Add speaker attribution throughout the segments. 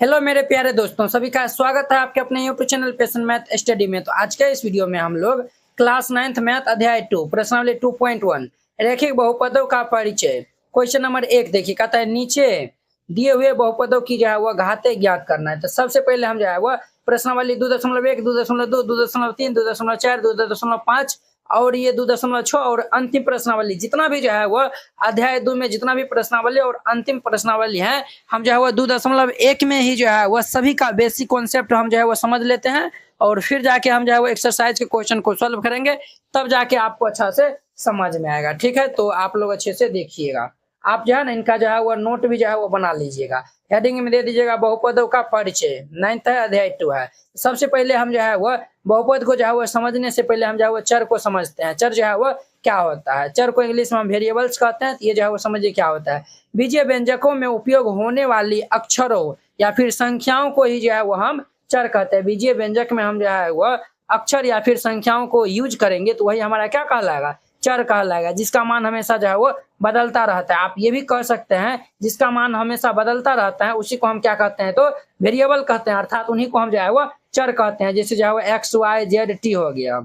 Speaker 1: Hello मेरे प्यारे दोस्तों, सभी का स्वागत है आपके अपने यूट्यूब चैनल पेशन मैथ स्टडी में। तो आज के इस वीडियो में हम लोग क्लास 9th मैथ अध्याय 2 प्रश्नावली 2.1 रैखिक बहुपदों का परिचय क्वेश्चन नंबर 1 देखिए। कहता है नीचे दिए हुए बहुपदों की जो है वह घातें ज्ञात करना है। तो सबसे पहले हम जो है वह प्रश्नावली 2.1 2.2 2.3 2.4 2.5 और ये 2.6 और अंतिम प्रश्नावली जितना भी जो है वह अध्याय 2 में जितना भी प्रश्नावली और अंतिम प्रश्नावली है, हम जो है वह 2.1 में ही जो है वह सभी का बेसिक कॉन्सेप्ट हम जो है वह समझ लेते हैं और फिर जाके हम जो है वो एक्सरसाइज के क्वेश्चन को सॉल्व करेंगे, तब जाके आपको अच्छा से समझ में आएगा। ठीक है, तो आप लोग अच्छे से देखिएगा। आप जो है ना इनका जो है वह नोट भी जो है वो बना लीजिएगा। हेडिंग में दे दीजिएगा बहुपदों का परिचय, 9th है अध्याय 2 है। सबसे पहले हम जो है वह बहुपद को जो है वह समझने से पहले हम जो है वह चर को समझते हैं। चर जो है वह क्या होता है, चर को इंग्लिश में हम वेरिएबल्स कहते हैं। ये जो है वो समझिए क्या होता है। बीजीय व्यंजकों में उपयोग होने वाली अक्षरों या फिर संख्याओं को ही जो है वो हम चर कहते हैं। बीजीय व्यंजक में हम जो है वह अक्षर या फिर संख्याओं को यूज करेंगे तो वही हमारा क्या कहलाएगा, चर कहलाएगा, जिसका मान हमेशा जो है वो बदलता रहता है। आप ये भी कह सकते हैं जिसका मान हमेशा बदलता रहता है उसी को हम क्या कहते हैं, तो वेरिएबल कहते हैं, अर्थात उन्हीं को हम जो है वो चर कहते हैं। जैसे जो है वो एक्स वाई जेड टी हो गया,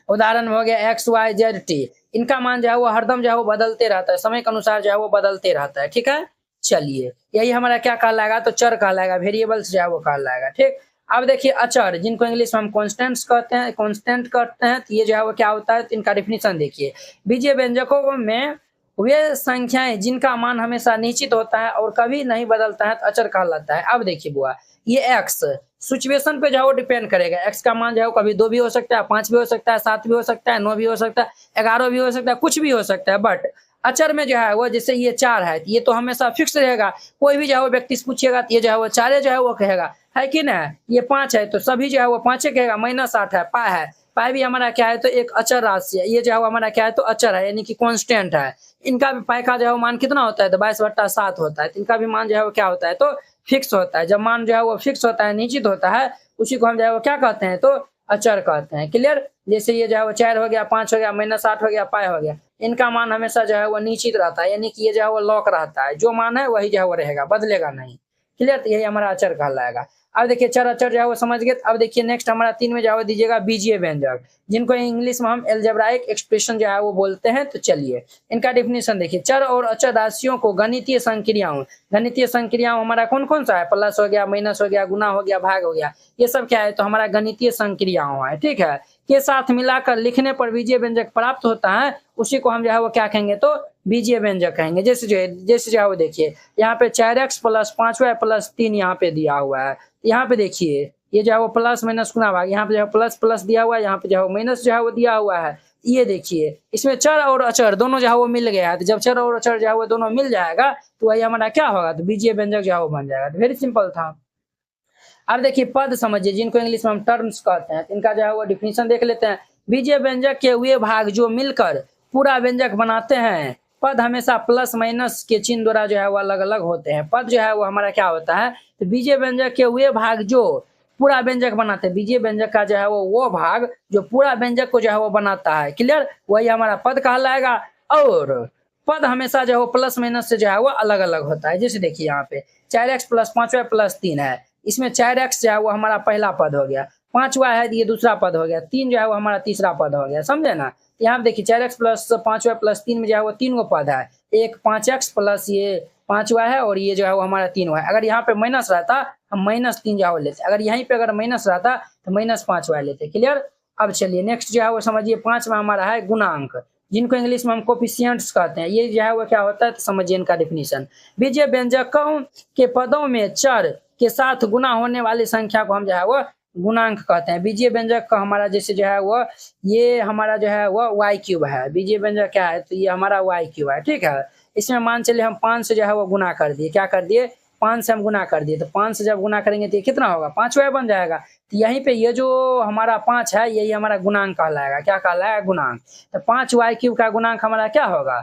Speaker 1: उदाहरण हो गया एक्स वाई जेड टी। इनका मान जो है वो हरदम जो है वो बदलते रहता है, समय के अनुसार जो है वो बदलते रहता है। ठीक है, चलिए यही हमारा क्या कहलाएगा, तो चर कहलाएगा, वेरिएबल्स जो है वो कहलाएगा। ठीक, अब देखिए अचर जिनको इंग्लिश में हम कॉन्स्टेंट्स कहते हैं, कांस्टेंट कहते हैं, तो ये जो है वो क्या होता है, तो इनका डिफिनीशन देखिए। बीजीय व्यंजकों में वे संख्याएं जिनका मान हमेशा निश्चित होता है और कभी नहीं बदलता है तो अचर कहलाता है। अब देखिए बुआ, ये एक्स सिचुएशन पे जो है वो डिपेंड करेगा। एक्स का मान जो है कभी 2 भी हो सकता है, 5 भी हो सकता है, 7 भी हो सकता है, 9 भी हो सकता है, 11 भी हो सकता है, कुछ भी हो सकता है। बट अचर में जो है वो जैसे ये 4 है, ये तो हमेशा फिक्स रहेगा। कोई भी जो है वो व्यक्ति से पूछेगा तो ये जो है वो 4 जो है वो कहेगा, है कि ना। ये 5 है तो सभी जो है वो 5 कहेगा। -8 है, पाई है, पाई भी हमारा क्या है, तो एक अचर राशि है। ये जो है हमारा क्या है, तो अचर है, यानी कि कांस्टेंट है। इनका भी पाई का जो है मान कितना होता है, तो 22/7 होता है। इनका भी मान जो है वो क्या होता है, तो फिक्स होता है। जब मान जो है वो फिक्स होता है, निश्चित होता है, उसी को हम जो है वो क्या कहते हैं, तो अचर कहते हैं। क्लियर। जैसे ये जो है वो 4 हो गया, 5 हो गया, -8 हो गया, पाई हो गया, इनका मान हमेशा जो है वो निश्चित रहता है, यानी कि ये जो है वो लॉक रहता है। जो मान है वही जो है वो रहेगा, बदलेगा नहीं। क्लियर, तो यही हमारा अचर कहलाएगा। अब देखिए चर अचर जो है वो समझ गए। अब देखिए नेक्स्ट हमारा 3 में जो है दीजिएगा बीजीय व्यंजक, जिनको इंग्लिश में हम एल्जेब्राइक एक्सप्रेशन जो है वो बोलते हैं। तो चलिए इनका डिफिनीशन देखिए। चर और अचर राशियों को गणितीय संक्रियाओं हमारा कौन कौन सा है, प्लस हो गया, माइनस हो गया, गुना हो गया, भाग हो गया, ये सब क्या है, तो हमारा गणितीय संक्रियाओं है। ठीक है, के साथ मिलाकर लिखने पर बीजीय व्यंजक प्राप्त होता है, उसी को हम जो है वो क्या कहेंगे, तो बीजीय व्यंजक कहेंगे। जैसे जो है वो देखिए यहाँ पे 4x प्लस 5y प्लस 3 यहाँ पे दिया हुआ है। यहाँ पे देखिए ये जो है वो प्लस माइनस गुना भाग, यहाँ पे जो है प्लस प्लस दिया हुआ है, यहाँ पे जो है माइनस जो है वो दिया हुआ है। ये देखिए इसमें चर और अचर दोनों जो है वो मिल गया है। तो जब चर और अचर जो है वो दोनों मिल जाएगा तो वही हमारा क्या होगा, तो बीजीय व्यंजक जो है वो बन जाएगा। तो वेरी सिंपल था। अब देखिए पद समझिए, जिनको इंग्लिश में हम टर्म्स कहते हैं, इनका जो है वो डिफिनीशन देख लेते हैं। बीजीय व्यंजक के वे भाग जो मिलकर पूरा व्यंजक बनाते हैं। पद हमेशा प्लस माइनस के चिन्ह द्वारा जो है वो अलग अलग होते हैं। पद जो है वो हमारा क्या होता है, तो बीजीय व्यंजक के वे भाग जो पूरा व्यंजक बनाते हैं। बीजीय व्यंजक का जो है वो भाग जो पूरा व्यंजक को जो है वो बनाता है। क्लियर, वही हमारा पद कहलाएगा। और पद हमेशा जो है वो प्लस माइनस से जो है वो अलग अलग होता है। जैसे देखिए यहाँ पे 4x प्लस 5y प्लस 3 है, इसमें 4x जो है वो हमारा पहला पद हो गया, 5y है ये दूसरा पद हो गया, 3 जो है वो हमारा तीसरा पद हो गया। समझे ना। यहाँ पे देखिए 4x प्लस 5y प्लस 3 में जो है वो 3 गो पद है, एक 5x प्लस ये 5y है और ये जो है वो हमारा 3y। अगर यहाँ पे माइनस रहता हम -3 जो है वो लेते, अगर यहीं पे अगर माइनस रहता तो -5y लेते। क्लियर। अब चलिए नेक्स्ट जो है वो समझिए 5 में हमारा है गुणांक, जिनको इंग्लिश में हम कोफिशिएंट्स कहते हैं। ये जो है वो क्या होता है, तो समझिए इनका डिफिनीशन। बीजीय व्यंजकों के पदों में चर के साथ गुना होने वाली संख्या को हम जो है वो गुणांक कहते हैं। बीजीय व्यंजक का हमारा जैसे जो है वो ये हमारा जो है वो y³ है। बीजीय व्यंजक क्या है, तो ये हमारा y³ है। ठीक है, इसमें मान चलिए हम 5 से जो है वो गुना कर दिए, क्या कर दिए, 5 से हम गुना कर दिए। तो 5 से जब गुना करेंगे तो ये कितना होगा, 5y बन जाएगा। तो यहीं पे ये जो हमारा 5 है यही हमारा गुणांक कहलाएगा। क्या कहलाएगा, गुणांक। तो 5y³ का गुणांक हमारा क्या होगा,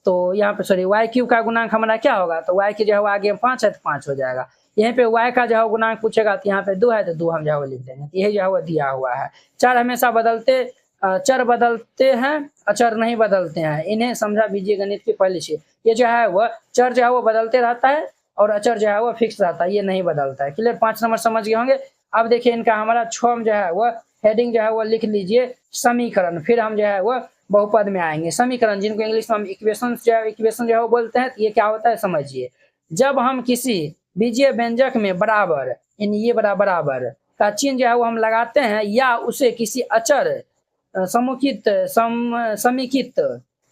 Speaker 1: तो यहाँ पे सॉरी y³ का गुणांक हमारा क्या होगा, तो y की जो है आगे 5 है तो 5 हो जाएगा। यहाँ पे y का जो है गुणांक पूछेगा तो यहाँ पे 2 है तो 2 हम जो है लिख देंगे। यही जो है वो दिया हुआ है। चर हमेशा बदलते चर बदलते हैं, अचर नहीं बदलते हैं, इन्हें समझा बीजीय गणित की पहली चीज। ये जो है वो चर जो है वो बदलते रहता है और अचर जो है वो फिक्स रहता है, ये नहीं बदलता है। क्लियर, 5 नंबर समझ गए होंगे। अब देखिए इनका हमारा 6 जो है वो हेडिंग जो है वो लिख लीजिए समीकरण, फिर हम जो है वो बहुपद में आएंगे। समीकरण जिनको इंग्लिश में हम इक्वेशन जो है वो बोलते हैं, ये क्या होता है समझिए। जब हम किसी बीजीय व्यंजक में बराबर यानी ये बराबर का चिन्ह जो है वो हम लगाते हैं या उसे किसी अचर समीकित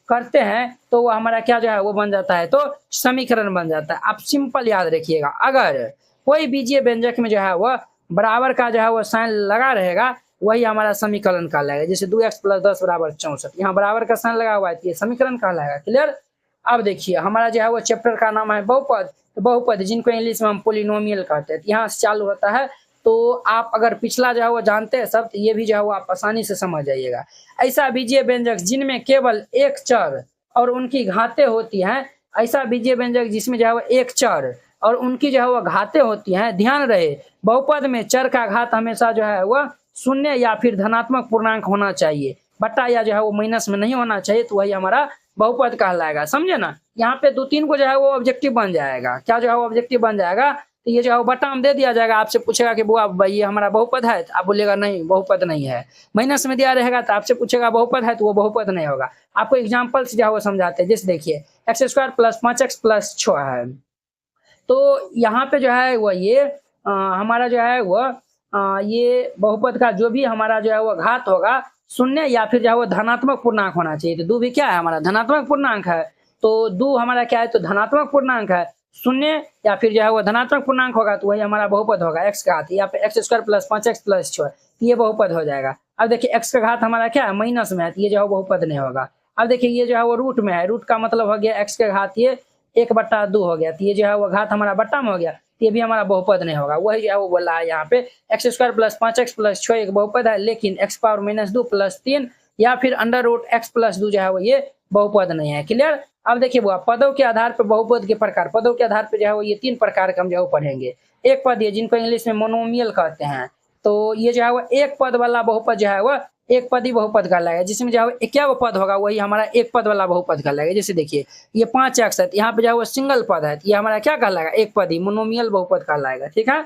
Speaker 1: करते हैं तो वो हमारा क्या जो है वो बन जाता है, तो समीकरण बन जाता है। आप सिंपल याद रखिएगा, अगर कोई बीजीय व्यंजक में जो है वो बराबर का जो है वो साइन लगा रहेगा वही हमारा समीकरण कहलाएगा। जैसे 2x + 10 = 64, यहाँ बराबर का साइन लगा हुआ है तो ये समीकरण कहलाएगा। क्लियर। अब देखिए हमारा जो है वो चैप्टर का नाम है बहुपद। तो बहुपद जिनको इंग्लिश में हम पोलिनोमियल कहते हैं, यहाँ से चालू होता है। तो आप अगर पिछला जो है वो जानते हैं सब, तो ये भी जो है वो आप आसानी से समझ जाइएगा। ऐसा बीजीय व्यंजक जिनमें केवल एक चर और उनकी घातें होती हैं, ऐसा बीजीय व्यंजक जिसमें जो है वो एक चर और उनकी जो है वो घातें होती हैं। ध्यान रहे बहुपद में चर का घात हमेशा जो है वह शून्य या फिर धनात्मक पूर्णांक होना चाहिए, बट्टा या जो है वो माइनस में नहीं होना चाहिए, तो वही हमारा बहुपद कहलाएगा। समझे ना। यहाँ पे 2-3 को जो है वो ऑब्जेक्टिव बन जाएगा। क्या जो है वो ऑब्जेक्टिव बन जाएगा, तो ये जो है वो बट्टा में दे दिया जाएगा। आपसे पूछेगा कि बुआ भाई ये हमारा बहुपद है, तो आप बोलेगा नहीं बहुपद नहीं है। माइनस में दिया रहेगा तो आपसे पूछेगा बहुपद है, तो वो बहुपद नहीं होगा। आपको एग्जाम्पल से जो है वो समझाते हैं। जैसे देखिए x² + 5x + 6 है, तो यहाँ पे जो है वो ये हमारा जो है वो ये बहुपद का जो भी हमारा जो है वो घात होगा शून्य या फिर जो है वो धनात्मक पूर्णांक होना चाहिए। तो 2 भी क्या है हमारा धनात्मक पूर्णांक है, तो 2 हमारा क्या है तो धनात्मक पूर्णांक है। शून्य या फिर जो है वो धनात्मक पूर्णांक होगा तो वही हमारा बहुपद होगा। x का घात यहाँ पे x² + 5x + 6 ये बहुपद हो जाएगा। अब देखिए x का घात हमारा क्या है माइनस में है, तो ये जो है बहुपद नहीं होगा। अब देखिए ये जो है वो रूट में है, रूट का मतलब हो गया x का घात ये 1/2 हो गया, तो ये जो है वो घात हमारा बट्टा में हो गया, ये भी हमारा बहुपद नहीं होगा। वही जो है वो बोला है यहाँ पे x² + 5x + 6 एक बहुपद है, लेकिन x⁻−2 + 3 या फिर √x + 2 जो है वो ये बहुपद नहीं है। क्लियर। अब देखिए वो पदों के आधार पर बहुपद के प्रकार, पदों के आधार पर जो है वो ये 3 प्रकार का हम जो है पढ़ेंगे। एक पद ये जिनको इंग्लिश में मोनोमियल कहते हैं, तो ये जो है वो एक पद वाला बहुपद जो है वो एक पदी बहुपद कहलाएगा, जिसमें जो है क्या वो पद होगा वही हमारा एक पद वाला बहुपद कहलाएगा। जैसे देखिए ये 5x है, यहाँ पे जो है वो सिंगल पद है, ये हमारा क्या कहलाएगा एक पदी मोनोमियल बहुपद कहलाएगा। ठीक है।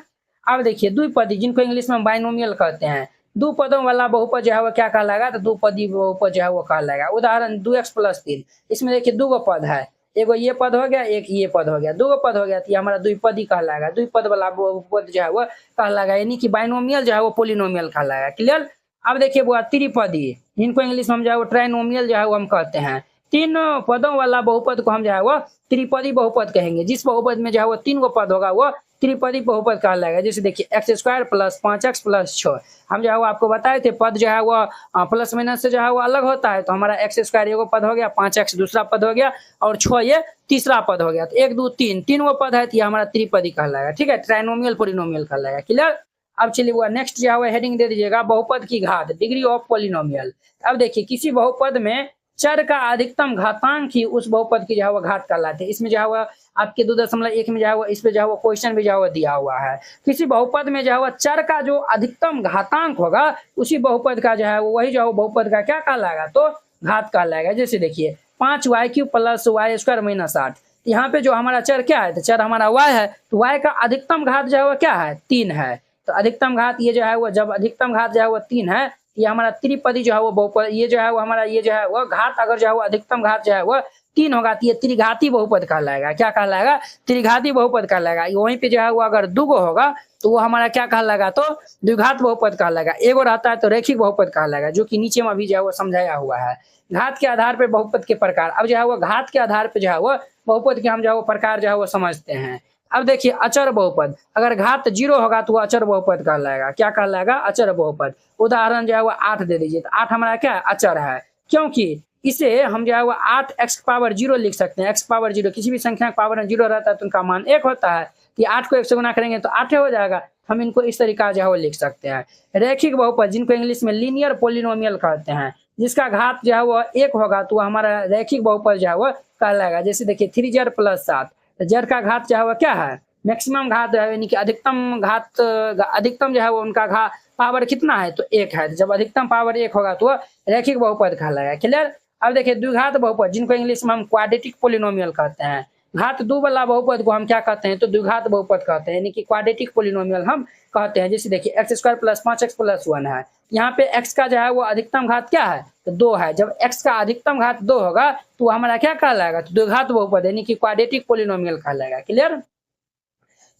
Speaker 1: अब देखिए द्विपदी जिनको इंग्लिश में बाइनोमियल कहते हैं, 2 पदों वाला बहुपद जो है वो क्या कहलाएगा, तो 2 पदी बहुपद जो है वो कहलाएगा। उदाहरण 2x + 3, इसमें देखिए 2 गो पद है, एगो ये पद हो गया एक ये पद हो गया, 2 गो पद हो गया, तो ये हमारा द्विपदी कहलाएगा। द्विपद वाला बहुपद जो है वो कहलाएगा, यानी कि बाइनोमियल जो है वो पोलिनोमियल कहलाएगा। क्लियर। अब देखिए वो त्रिपदी जिनको इंग्लिश में हम जो है वो ट्राइनोमियल जो है वो हम कहते हैं। 3 पदों वाला बहुपद को हम जो है वो त्रिपदी बहुपद कहेंगे। जिस बहुपद में जो है वो 3 गो पद होगा वो त्रिपदी बहुपद कहलाएगा। जैसे देखिए x² + 5x + 6 हम जो है वो आपको बताए थे, पद जो है वो प्लस माइनस से जो है वो अलग होता है। तो हमारा x² एगो पद हो गया, 5x दूसरा पद हो गया और 6 ये तीसरा पद हो गया। तो 1 2 3 3 वो पद है, तो ये हमारा त्रिपदी कहलाएगा। ठीक है, ट्राइनोमियल पोलिनोमियल कहलाएगा। क्लियर। अब चलिए वो नेक्स्ट जो है वो हेडिंग दे दीजिएगा बहुपद की घात, डिग्री ऑफ पोलिनोमियल। अब देखिए किसी बहुपद में चर का अधिकतम घातांक ही उस बहुपद की जो है वो घात कहलाते हैं। इसमें जो है वो आपके 2.1 में जो है वो इस पे जो है वो क्वेश्चन भी जो है वो दिया हुआ है। किसी बहुपद में जो है वो चर का जो अधिकतम घातांक होगा उसी बहुपद का जो है वो वही जो है वो बहुपद का क्या कहलाएगा, तो घात कहलाएगा। जैसे देखिए 5y³ + y² - 8, यहाँ पे जो हमारा चर क्या है, तो चर हमारा y है, तो y का अधिकतम घात जो है वो क्या है 3 है। तो अधिकतम घात ये जो है वो जब अधिकतम घात जो है वो 3 है, ये हमारा त्रिपदी जो है वो बहुपद, ये जो है वो हमारा ये जो है वो घात अगर जो है वो अधिकतम घात जो है वो 3 होगा तो ये त्रिघाती बहुपद कहलाएगा। क्या कहलाएगा, त्रिघाती बहुपद कहलाएगा। वहीं पे जो है वो अगर 2 गो होगा तो वो हमारा क्या कहलाएगा, तो द्विघात बहुपद कहलाएगा। एगो रहता है तो रैखिक बहुपद कहलाएगा, जो कि नीचे में अभी जो है वो समझाया हुआ है। घात के आधार पर बहुपद के प्रकार, अब जो है वो घात के आधार पर जो है वो बहुपद के हम जो है वो प्रकार जो है वो समझते हैं। अब देखिए अचर बहुपद, अगर घात 0 होगा तो वो अचर बहुपद कहलाएगा। क्या कहलाएगा, अचर बहुपद। उदाहरण जो है वो 8 दे दीजिए, तो 8 हमारा क्या है अचर है, क्योंकि इसे हम जो है वो 8x⁻0 लिख सकते हैं। x⁻0 किसी भी संख्या का पावर 0 रहता है तो उनका मान 1 होता है। ये 8 को 1 से गुना करेंगे तो 8 हो जाएगा। हम इनको इस तरीका जो है वो लिख सकते हैं। रैखिक बहुपद जिनको इंग्लिश में लीनियर पोलिनोमियल कहते हैं, जिसका घात जो है वो 1 होगा तो हमारा रैखिक बहुपद जो है वो कहलाएगा। जैसे देखिए 3z + 7, तो जड़ का घात जो है वो क्या है मैक्सिमम घात है, यानी कि अधिकतम घात, अधिकतम जो है वो उनका घात पावर कितना है तो 1 है। तो जब अधिकतम पावर 1 होगा तो रैखिक बहुपद कहलाएगा। क्लियर। अब देखिए द्विघात बहुपद जिनको इंग्लिश में हम क्वाड्रेटिक पोलिनोमियल कहते हैं, घात 2 वाला बहुपद को हम क्या कहते हैं, तो द्विघात बहुपद कहते हैं, यानी कि क्वाड्रेटिक पोलिनोमियल हम कहते हैं। जैसे देखिए x square plus 5x plus 1 है, यहाँ पे x का जो है वो अधिकतम घात क्या है, तो 2 है। जब x का अधिकतम घात 2 होगा तो हमारा क्या कहलाएगा, तो द्विघात बहुपद यानी कि क्वाड्रेटिक पोलिनोमियल कहलाएगा। क्लियर।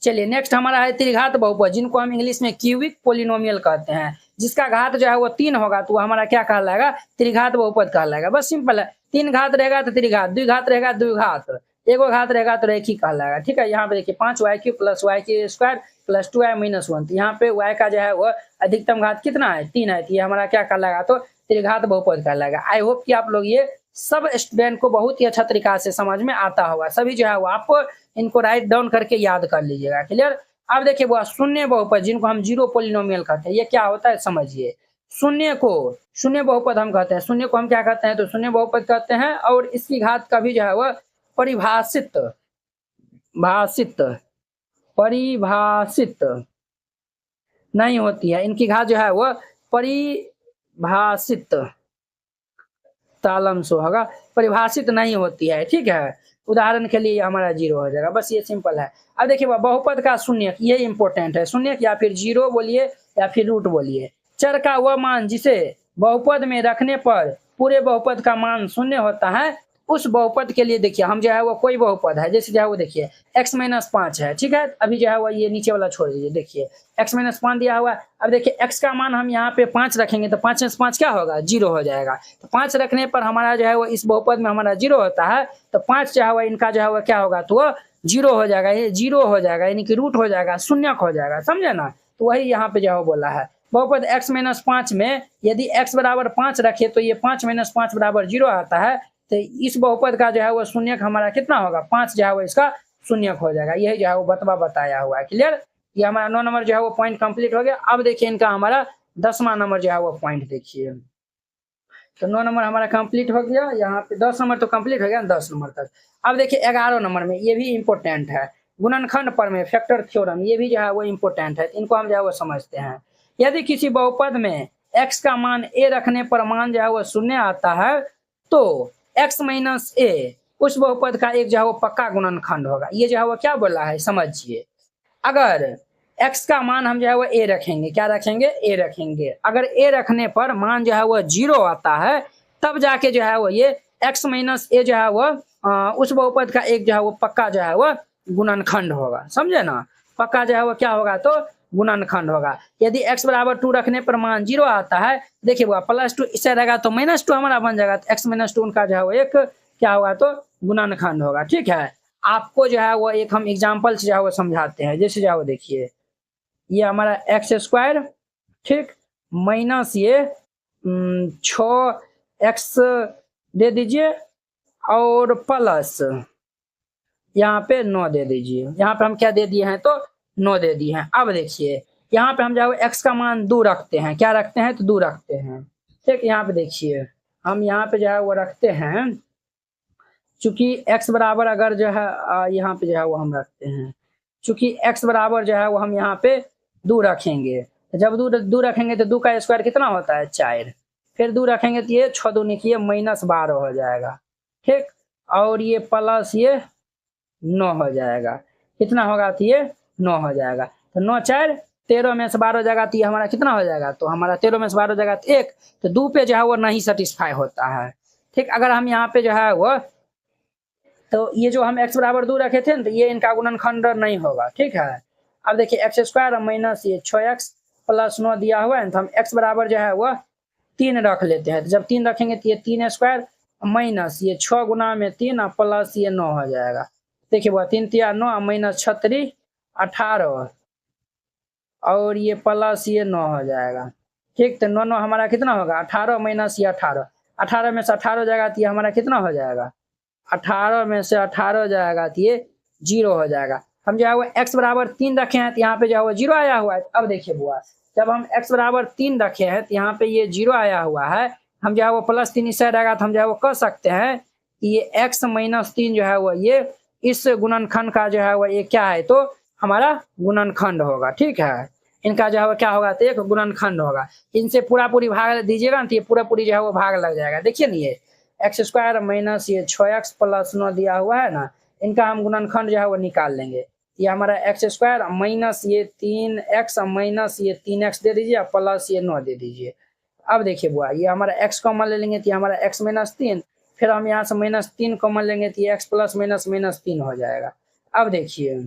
Speaker 1: चलिए नेक्स्ट हमारा है त्रिघात बहुपद, जिनको हम इंग्लिश में क्यूबिक पोलिनोमियल कहते हैं। जिसका घात जो है वो 3 होगा तो हमारा क्या कहलाएगा, त्रिघात बहुपद कहलाएगा। बस सिंपल है, 3 घात रहेगा तो त्रिघात, द्विघात रहेगा द्विघात, एगो घात रहेगा तो रेखी कहलाएगा। ठीक है, यहाँ पे देखिए 5y³ plus y² square plus 2y minus 1, तो यहाँ पे y का जो है वो अधिकतम घात कितना है, 3 है, तो ये हमारा क्या कहलाएगा, तो त्रिघात बहुपद कहलाएगा। आई होप कि आप लोग ये सब स्टूडेंट को बहुत ही अच्छा तरीका से समझ में आता होगा। सभी जो है वो आपको इनको राइट डाउन करके याद कर लीजिएगा। क्लियर। अब देखिए वो शून्य बहुपद, जिनको हम जीरो पोलिनोमियल कहते हैं, ये क्या होता है समझिए। शून्य को शून्य बहुपद हम कहते हैं, शून्य को हम क्या कहते हैं, तो शून्य बहुपद कहते हैं। और इसकी घात कभी जो है वह परिभाषित नहीं होती है। इनकी घात जो है वह परिभाषित तालम से होगा, परिभाषित नहीं होती है। ठीक है, उदाहरण के लिए हमारा 0 हो जाएगा। बस ये सिंपल है। अब देखिए बहुपद का शून्य, ये इंपॉर्टेंट है। शून्य या फिर 0 बोलिए या फिर रूट बोलिए। चर का वह मान जिसे बहुपद में रखने पर पूरे बहुपद का मान शून्य होता है, उस बहुपद के लिए देखिए हम जो है वो कोई बहुपद है, जैसे जो है वो देखिए x-5 है। ठीक है, अभी जो है वो ये नीचे वाला छोड़ दीजिए, देखिए x-5 दिया हुआ है। अब देखिए x का मान हम यहाँ पे 5 रखेंगे तो 5 में 5 क्या होगा, 0 हो जाएगा। तो 5 रखने पर हमारा जो है वो इस बहुपद में हमारा 0 होता है, तो 5 जो है वो इनका जो है वो क्या होगा, तो 0 हो जाएगा। ये 0 हो जाएगा यानी कि रूट हो जाएगा, शून्यक हो जाएगा, समझे ना। तो वही यहाँ पे जो है वो बोला है। बहुपद x-5 में यदि x बराबर 5 रखे तो ये 5 - 5 बराबर 0 आता है, तो इस बहुपद का जो है वो शून्यक हमारा कितना होगा, 5 जो है वो इसका शून्यक हो जाएगा। यही जो है वो बतवा बताया हुआ है। क्लियर। ये हमारा 9 नंबर जो है वो पॉइंट कंप्लीट हो गया। अब देखिए इनका हमारा 10वां नंबर जो है वो पॉइंट देखिए। तो 9 नंबर हमारा कंप्लीट हो गया, यहाँ पे 10 नंबर तो कंप्लीट हो गया 10 नंबर तक। अब देखिए 11 नंबर में, ये भी इंपॉर्टेंट है, गुणनखंड प्रमेय, फैक्टर थ्योरम, ये भी जो है वो इंपॉर्टेंट है। इनको हम जो है वो समझते हैं। यदि किसी बहुपद में x का मान a रखने पर मान जो है वो शून्य आता है, तो x - a उस बहुपद का एक जो है वो पक्का गुणनखंड होगा। ये जो है वो क्या बोला है समझिए। अगर x का मान हम जो है वो a रखेंगे, क्या रखेंगे, a रखेंगे। अगर a रखने पर मान जो है वो 0 आता है, तब जाके जो है वो ये x - a जो है वो उस बहुपद का एक जो है वो पक्का जो है वो गुणनखंड होगा, समझे ना। पक्का जो है वो क्या होगा, तो गुणनखंड होगा। यदि x बराबर 2 रखने पर मान 0 आता है, देखिए वो +2 इससे रहेगा तो -2 हमारा बन जाएगा, तो x - 2 उनका जो है वो एक क्या होगा, तो गुणनखंड होगा। ठीक है, आपको जो है वो एक हम एग्जाम्पल से जो है वो समझाते हैं। जैसे जो है वो देखिए, ये हमारा x², ठीक, माइनस ये 6x दे दीजिए और प्लस यहाँ पे 9 दे दीजिए। यहाँ पे हम क्या दे दिए हैं, तो 9 दे दिए हैं। अब देखिए यहाँ पे हम जो है x का मान 2 रखते हैं, क्या रखते हैं, तो 2 रखते हैं। ठीक, यहाँ पे देखिए हम यहाँ पे जो है वो रखते हैं, चूंकि x बराबर अगर जो है यहाँ पे जो है वो हम रखते हैं, चूंकि x बराबर जो है वो हम यहाँ पे 2 रखेंगे। जब 2 रखेंगे तो 2 का स्क्वायर कितना होता है, 4। फिर 2 रखेंगे तो ये 6 दूनी की -12 हो जाएगा। ठीक, और ये प्लस ये 9 हो जाएगा। कितना होगा, तो ये 9 हो जाएगा। तो 9 4 13 में से 12 हो जाएगा, तो ये हमारा कितना हो जाएगा, तो हमारा 13 में से 12 हो जाएगा तो 1। तो 2 पे जो है वो नहीं सेटिस्फाई होता है। ठीक, अगर हम यहाँ पे जो है वो, तो ये जो हम x बराबर 2 रखे थे ना, तो ये इनका गुणनखंड नहीं होगा। ठीक है, अब देखिए x² माइनस ये 6x प्लस 9 दिया हुआ है, तो हम x बराबर जो है वो 3 रख लेते हैं। तो जब 3 रखेंगे तो ये 3² माइनस ये 6 गुना में 3 प्लस ये 9 हो जाएगा। देखिए वो 3 3 9 माइनस 36 18 और ये प्लस ये 9 हो जाएगा। ठीक, तो 9 9 हमारा कितना होगा, 18 माइनस ये 18, 18 में से 18 हो जाएगा तो ये हमारा कितना हो जाएगा, 18 में से 18 हो जाएगा तो ये 0 हो जाएगा। हम जो है वो x बराबर 3 रखे हैं, तो यहाँ पे जो है वो 0 आया हुआ है। अब देखिए बुआ, जब हम x बराबर 3 रखे हैं तो यहाँ पे ये 0 आया हुआ है। हम जो है वो +3 इससे रहेगा, तो हम जो है वो कह सकते हैं कि ये x - 3 जो है वो ये इस गुणनखंड का जो है वो ये क्या है, तो हमारा गुणनखंड होगा। ठीक है, इनका जो है वो क्या होगा, तो एक गुणनखंड होगा। इनसे पूरा पूरी भाग दीजिएगा ना, तो ये पूरा पूरी जो है वो भाग लग जाएगा। देखिए ना, ये x² माइनस ये 6x प्लस 9 दिया हुआ है ना, इनका हम गुणनखंड जो है वो निकाल लेंगे। ये हमारा एक्स स्क्वायर माइनस ये 3x माइनस ये 3x दे दीजिए, प्लस ये 9 दे दीजिए। अब देखिए बुआ, ये हमारा x कॉमन ले लेंगे तो ये हमारा x माइनस 3, फिर हम यहाँ से माइनस 3 कॉमन लेंगे तो ये x प्लस माइनस माइनस 3 हो जाएगा। अब देखिए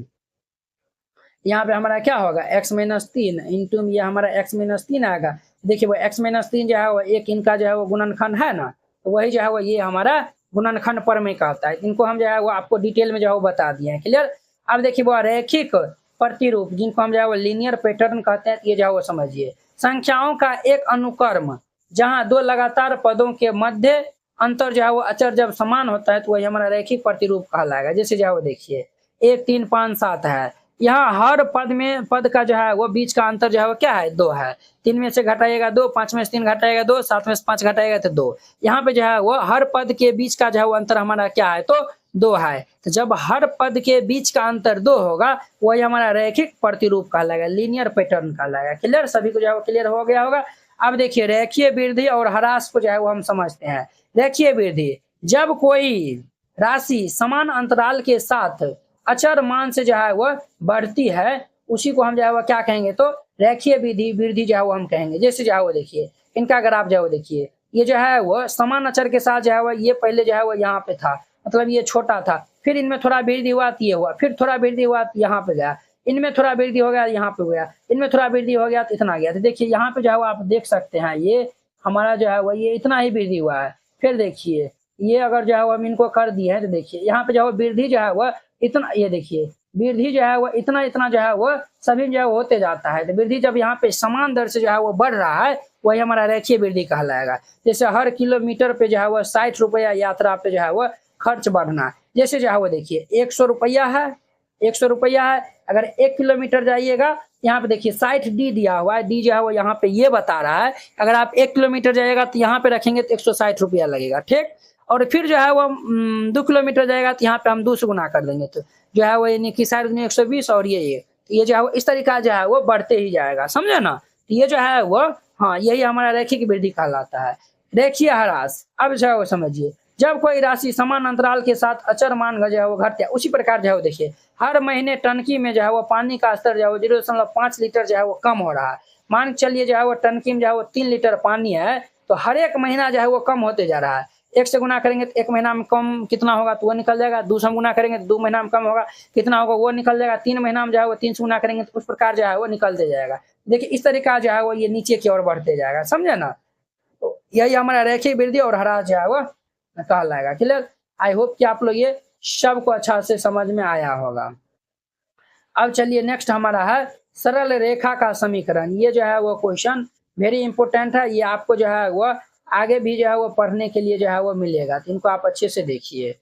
Speaker 1: यहाँ पे हमारा क्या होगा, x माइनस 3 इंटू ये हमारा x माइनस 3 आएगा। देखिए वो x माइनस 3 जो है वो एक इनका जो है वो गुणनखंड है ना, तो वही जो है वो ये हमारा गुणनखंड परमेय कहता है। इनको हम जो है वो आपको डिटेल में जो है वो बता दिए हैं। क्लियर। अब देखिए वो रैखिक प्रतिरूप जिनको हम जो है वो लीनियर पैटर्न कहते हैं, ये जो है वो समझिए। संख्याओं का एक अनुक्रम जहाँ दो लगातार पदों के मध्य अंतर जो है वो अचर जब समान होता है तो वही हमारा रैखिक प्रतिरूप कहलाएगा। जैसे जो है वो देखिए 1 3 5 7 है, यहाँ हर पद में पद का जो है वो बीच का अंतर जो है वो क्या है, 2 है। 3 में से घटाइएगा 2, 5 में से 3 घटाइएगा 2, 7 में से 5 घटाइएगा तो 2। यहाँ पे जो है वो हर पद के बीच का जो है वो अंतर हमारा क्या है, तो 2 है। तो जब हर पद के बीच का अंतर 2 होगा वही हमारा रैखिक प्रतिरूप कहलाएगा, लीनियर पैटर्न कहलाएगा। क्लियर, सभी को जो है वो क्लियर हो गया होगा। अब देखिए रेखीय वृद्धि और ह्रास को जो है वो हम समझते हैं। रेखीय वृद्धि, जब कोई राशि समान अंतराल के साथ अचर मान से जो है वह बढ़ती है उसी को हम जो है वह क्या कहेंगे, तो रेखीय वृद्धि जो है वो हम कहेंगे। जैसे जो है वो देखिए इनका ग्राफ जो है वो देखिए, ये जो है वो समान अचर के साथ जो है वह ये पहले जो है वो यहाँ पे था, मतलब ये छोटा था, फिर इनमें थोड़ा वृद्धि हुआ तो ये हुआ, फिर थोड़ा वृद्धि हुआ तो यहाँ पे गया, इनमें थोड़ा वृद्धि हो गया यहाँ पे गया, इनमें थोड़ा वृद्धि हो गया तो इतना गया। तो देखिए यहाँ पे जो है वो आप देख सकते हैं ये हमारा जो है वो ये इतना ही वृद्धि हुआ है। फिर देखिए ये अगर जो है वो हम इनको कर दिए हैं तो देखिए यहाँ पे जो है वृद्धि जो है वह इतना, ये देखिए वृद्धि जो है वो इतना इतना जो है वो सभी जो है होते जाता है। तो वृद्धि जब यहाँ पे समान दर से जो है वो बढ़ रहा है वही हमारा रेखीय वृद्धि कहलाएगा। जैसे हर किलोमीटर पे जो है वो 60 रुपया यात्रा पे जो है वो खर्च बढ़ना। जैसे जो है वो देखिए 100 रुपया है, 100 रुपया है, अगर 1 किलोमीटर जाइएगा यहाँ पे देखिए 60 डी दिया हुआ है, डी जो है वो यहाँ पे ये बता रहा है अगर आप 1 किलोमीटर जाइएगा तो यहाँ पे रखेंगे तो 160 रुपया लगेगा। ठीक, और फिर जो है वो 2 किलोमीटर जाएगा तो यहाँ पे हम 2 से गुना कर देंगे तो जो है वो यानी कि 120 और ये जो है वो इस तरीका जो है वो बढ़ते ही जाएगा, समझे ना। तो ये जो है वो हाँ यही हमारा रैखिक वृद्धि कहलाता है। रेखीय ह्रास, अब जो है वो समझिए जब कोई राशि समान अंतराल के साथ अचर मान जो है वो घटता है उसी प्रकार जो है वो देखिए हर महीने टंकी में जो है वो पानी का स्तर जो है वो 0.5 लीटर जो है वो कम हो रहा है। मान चलिए जो है वो टंकी में जो है वो 3 लीटर पानी है तो हर एक महीना जो है वो कम होते जा रहा है। 1 से गुना करेंगे तो 1 महीना में कम कितना होगा तो वो निकल जाएगा, 2 से गुना करेंगे तो 2 महीना में कम होगा कितना होगा वो निकल जाएगा, 3 महीना में जो है वो 3 से गुना करेंगे तो उस प्रकार जो है वो निकलते जाएगा। देखिए इस तरीका जो है वो ये नीचे की ओर बढ़ते जाएगा, समझे ना। तो यही हमारा रेखीय वृद्धि और ह्रास जो है वो कहलाएगा। क्लियर, आई होप कि आप लोग ये सबको अच्छा से समझ में आया होगा। अब चलिए नेक्स्ट हमारा है सरल रेखा का समीकरण। ये जो है वो क्वेश्चन वेरी इंपॉर्टेंट है, ये आपको जो है वो आगे भी जो है वो पढ़ने के लिए जो है वो मिलेगा, तो इनको आप अच्छे से देखिए।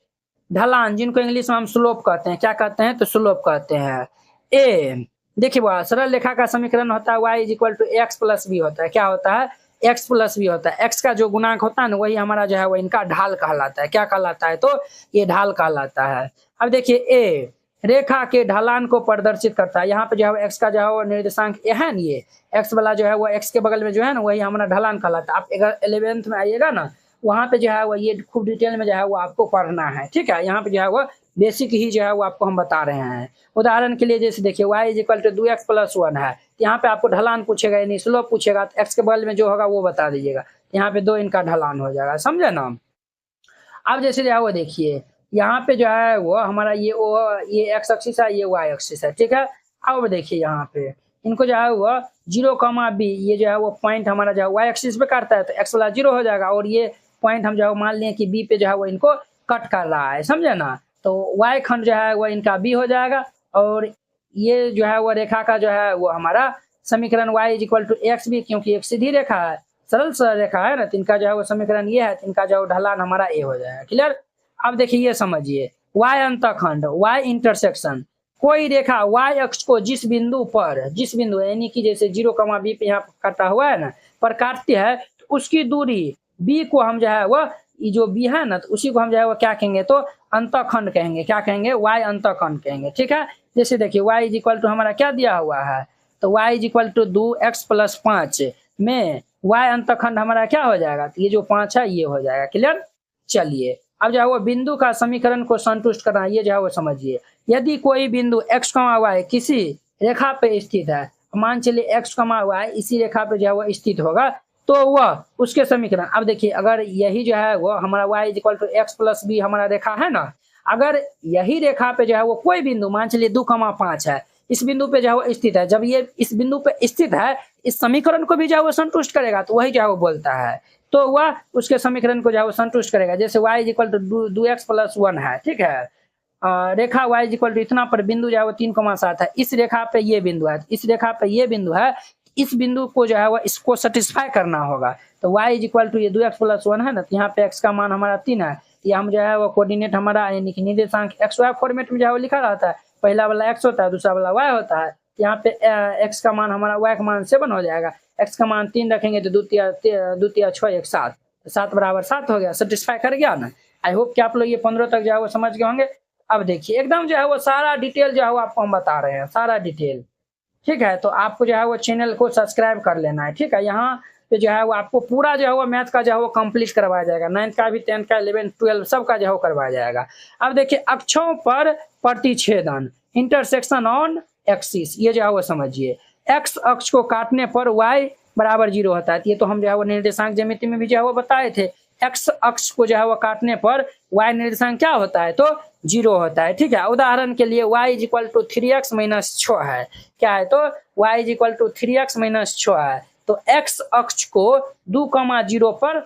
Speaker 1: ढलान जिनको इंग्लिश में हम स्लोप कहते हैं, क्या कहते हैं तो स्लोप कहते हैं। ए देखिए वो सरल रेखा का समीकरण होता है y = x + b होता है। क्या होता है, x + b होता है। x का जो गुणांक होता है ना वही हमारा जो है वो इनका ढाल कहलाता है। क्या कहलाता है, तो ये ढाल कहलाता है। अब देखिए ए रेखा के ढलान को प्रदर्शित करता है। यहाँ पे जो है x का जो है वो निर्देशांक ए है ना, ये x वाला जो है वो x के बगल में जो है ना वही हमारा ढलान कहलाता है। आप 11th में आइएगा ना वहाँ पे जो है वो ये खूब डिटेल में जो है वो आपको पढ़ना है। ठीक है, यहाँ पे जो है वो बेसिक ही जो है वो आपको हम बता रहे हैं। उदाहरण के लिए जैसे देखिए y = 2x + 1 है, यहाँ पे आपको ढलान पूछेगा यानी स्लोप पूछेगा तो x के बगल में जो होगा वो बता दीजिएगा, यहाँ पे 2 इनका ढलान हो जाएगा, समझे ना। अब जैसे जो है वो देखिए यहाँ पे जो है वो हमारा ये x एक्सिस है, ये y एक्सिस है। ठीक है, अब देखिए यहाँ पे इनको जो है वो 0, b ये जो है वो पॉइंट हमारा जो है y एक्सिस पे काटता है तो x वाला 0 हो जाएगा और ये पॉइंट हम जो है मान लें कि b पे जो है वो इनको कट कर रहा है, समझे ना। तो y खंड जो है वो इनका b हो जाएगा और ये जो है वो रेखा का जो है वो हमारा समीकरण y = xb, क्योंकि एक सीधी रेखा है, सरल रेखा है ना, तो इनका जो है वो समीकरण ये है, तो इनका जो ढलान हमारा a हो जाएगा। क्लियर, अब देखिए ये समझिए y अंतखंड y इंटरसेक्शन कोई रेखा y अक्ष को जिस बिंदु यानी कि जैसे 0, b पे यहाँ काटा हुआ है ना पर काटते हैं तो उसकी दूरी b को हम जो है वो ये जो b है ना तो उसी को हम जो है वो क्या कहेंगे, तो अंतखंड कहेंगे। क्या कहेंगे, y अंतखंड कहेंगे। ठीक है, जैसे देखिए y = हमारा क्या दिया हुआ है, तो y = 2x + 5 में y अंतखंड हमारा क्या हो जाएगा, तो ये जो 5 है ये हो जाएगा। क्लियर, चलिए अब जो है वो बिंदु का समीकरण को संतुष्ट करना, ये जो है वो समझिए। यदि कोई बिंदु x, y किसी रेखा पे स्थित है, मान चलिए x, y इसी रेखा पे जो है वो स्थित होगा, तो वह उसके समीकरण, अब देखिए अगर यही जो है वो हमारा y equal to x plus b हमारा रेखा है ना, अगर यही रेखा पे जो है वो कोई बिंदु मान चलिए 2,5 है, इस बिंदु पे जो है वो स्थित है, जब ये इस बिंदु पे स्थित है, इस समीकरण को भी जो है वो संतुष्ट करेगा, तो वही जो है वो बोलता है, तो वह उसके समीकरण को जो है वो संतुष्ट करेगा। जैसे y equal to 2x plus 1 है, ठीक है, रेखा y इक्वल टू इतना पर बिंदु जो है वो 3,7 है, इस रेखा पे ये बिंदु है, इस रेखा पे ये बिंदु है, इस बिंदु को जो है वो इसको सेटिस्फाई करना होगा। तो y इक्वल टू ये 2x प्लस 1 है ना, तो यहाँ पे x का मान हमारा 3 है, ये हम जो है वो कोऑर्डिनेट हमारा यानी कि निर्देशांक एक्स वाई फॉर्मेट में जो है वो लिखा रहता है, पहला वाला x होता है, दूसरा वाला y होता है। यहाँ पे x का मान हमारा y का मान 7 हो जाएगा, x का मान 3 रखेंगे तो 2 6 1 7, 7 बराबर 7 हो गया, सेटिस्फाई कर गया ना। आई होप कि आप लोग ये 15 तक जो है वो समझ गए होंगे। अब देखिए एकदम जो है वो सारा डिटेल जो है वो आपको हम बता रहे हैं, सारा डिटेल, ठीक है। तो आपको जो है वो चैनल को सब्सक्राइब कर लेना है, ठीक है। यहाँ पे जो है वो आपको पूरा जो है वो मैथ का जो है वो कंप्लीट करवाया जाएगा, 9th का भी, 10th का, 11th 12 सब का जो है वो करवाया जाएगा। अब देखिए अक्षों पर प्रतिच्छेदन, इंटरसेक्शन ऑन एक्सिस, ये जो है वो समझिए। एक्स अक्ष को काटने पर y बराबर 0 होता है, ये तो हम जो है वो निर्देशांक ज्यामिति में भी जो है वो बताए थे। एक्स अक्ष को जो है वो काटने पर y निर्देशांक क्या होता है, तो 0 होता है, ठीक है। उदाहरण के लिए y equal to 3x minus 6 है, क्या है, तो y equal to 3x minus 6 है, तो x अक्ष को 2,0 पर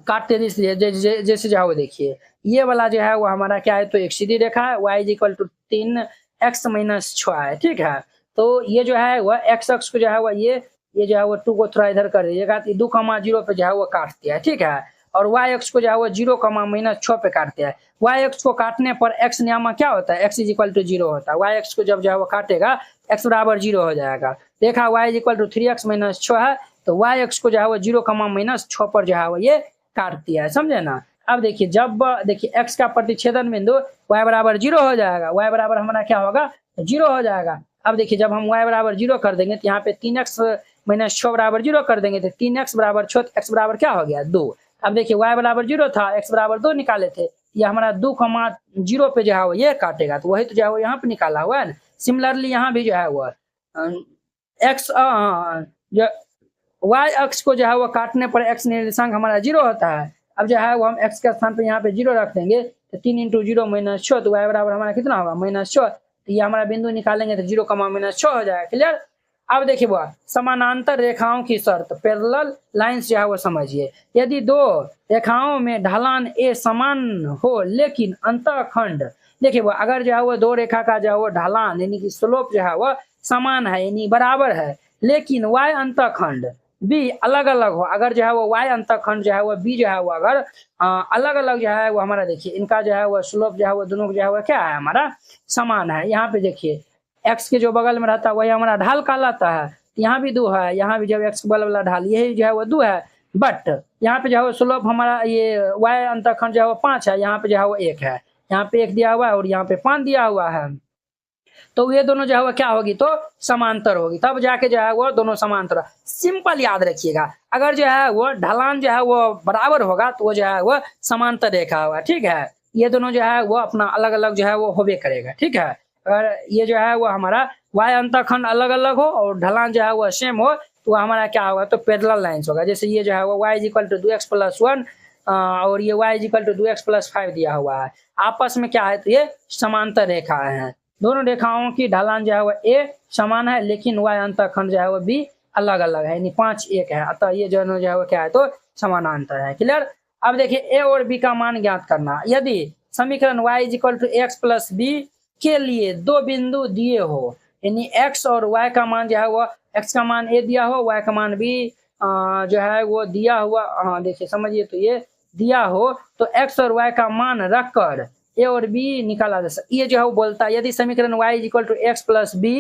Speaker 1: काटते जैसे जो है वो देखिए, ये वाला जो है वो हमारा क्या है, तो एक सीधी रेखा है, y equal to 3x minus 6 है, ठीक है। तो ये जो है वह x अक्ष को जो है वो ये जो है वो 2 को थोड़ा इधर कर दीजिएगा, 2,0 पे जो है वो काट दिया है, ठीक है। और y अक्ष को जो है वो 0, माइनस 6 पे काटते हैं। y अक्ष को काटने पर x नियामक क्या होता है, x इक्वल टू 0 होता है। y अक्ष को जब जो है वो काटेगा x बराबर 0 हो जाएगा। देखा y equal to 3x minus 6 है, तो y अक्ष को जो है वो 0, माइनस 6 पर जो है वो ये काट दिया है, समझे ना। अब देखिए जब देखिए x का प्रतिच्छेदन बिंदु y बराबर 0 हो जाएगा, y बराबर हमारा क्या होगा, 0 हो जाएगा। अब देखिए जब हम y बराबर 0 कर देंगे तो यहाँ पे 3x माइनस 6 बराबर 0 कर देंगे, तो 3x बराबर 6, x बराबर क्या हो गया, 2। अब देखिए y बराबर 0 था, x बराबर 2 निकाले थे, ये हमारा 2,0 पे जो है वो ये काटेगा, तो वही तो जो है वो यहाँ पे निकाला हुआ है ना। सिमिलरली यहाँ भी जो है वो x y अक्ष को जो है वो काटने पर x निर्देशांक हमारा 0 होता है। अब जो है वो हम x के स्थान पे यहाँ पे 0 रख देंगे, तो 3 इंटू 0 माइनस 6, तो y बराबर हमारा कितना होगा, माइनस 6, तो ये हमारा बिंदु निकालेंगे तो 0, माइनस 6 हो जाएगा, क्लियर। अब देखिए वो समानांतर रेखाओं की शर्त, पैरेलल लाइंस जो है वो समझिए। यदि दो रेखाओं में ढलान ए समान हो लेकिन अंतःखंड, देखिए वो अगर जो है वो दो रेखा का जो है वो ढलान यानी कि स्लोप जो है वो समान है यानी बराबर है, लेकिन y अंतःखंड बी अलग अलग हो, अगर जो है वो y अंतःखंड जो है वो बी जो है वो अगर अलग अलग जो है वो हमारा देखिए इनका जो है वो स्लोप जो है वो दोनों जो है वो क्या है हमारा समान है। यहाँ पे देखिए x के जो बगल में रहता है वही हमारा ढाल कहलाता है, यहाँ भी 2 है, यहाँ भी जब x के बगल वाला ढाल यही जो है वो 2 है, बट यहाँ पे जो है वो स्लोप हमारा ये y अंतःखंड जो है वो 5 है, यहाँ पे जो है वो 1 है, यहाँ पे 1 दिया हुआ है और यहाँ पे 5 दिया हुआ है, तो ये दोनों जो है वो क्या होगी, तो समांतर होगी, तब जाके जो है वो दोनों समांतर। सिंपल याद रखिएगा, अगर जो है वो ढलान जो है वो बराबर होगा तो वो जो है वो समांतर रेखा होगा, ठीक है। ये दोनों जो है वो अपना अलग अलग जो है वो होबे करेगा, ठीक है। अगर ये जो है वो हमारा y अंतःखंड अलग अलग हो और ढलान जो है वो सेम हो तो हमारा क्या होगा, तो पैरेलल लाइंस होगा। जैसे ये जो है वो y equal to 2x plus 1 और ये y equal to 2x plus 5 दिया हुआ है, आपस में क्या है, तो ये समांतर रेखा है। दोनों रेखाओं की ढलान जो है वो a समान है लेकिन y अंतःखंड जो है वो b अलग अलग है, यानी 5 1 है, अतः ये दोनों जो है वो क्या है, तो समानांतर है, क्लियर। अब देखिए a और b का मान ज्ञात करना। यदि समीकरण y equal to x plus b के लिए दो बिंदु दिए हो, यानी x और y का मान जो है वो x का मान a दिया हो, y का मान b जो है वो दिया हुआ, देखिए समझिए, तो ये दिया हो तो x और y का मान रखकर a और b निकाला जा सकता। ये जो है वो बोलता है यदि समीकरण y equal to x plus b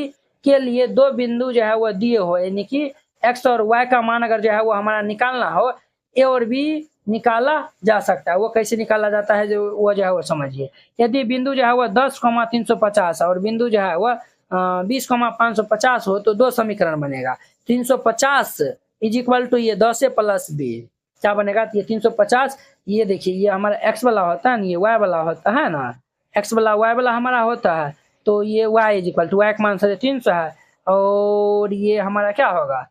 Speaker 1: के लिए दो बिंदु जो है वो दिए हो, यानी कि x और y का मान अगर जो है वो हमारा निकालना हो, a और b निकाला जा सकता है। वो कैसे निकाला जाता है जो वो जो है वो समझिए। यदि बिंदु जो है वो 10,350 और बिंदु जो है वो 20,550 हो तो दो समीकरण बनेगा। 350 इज इक्वल टू ये 10 प्लस b, क्या बनेगा, तो ये 350, ये देखिए ये हमारा x वाला होता है ना, ये y वाला होता है ना, x वाला y वाला हमारा होता है, तो ये y is equal to y का मान 350 है, और ये हमारा क्या होगा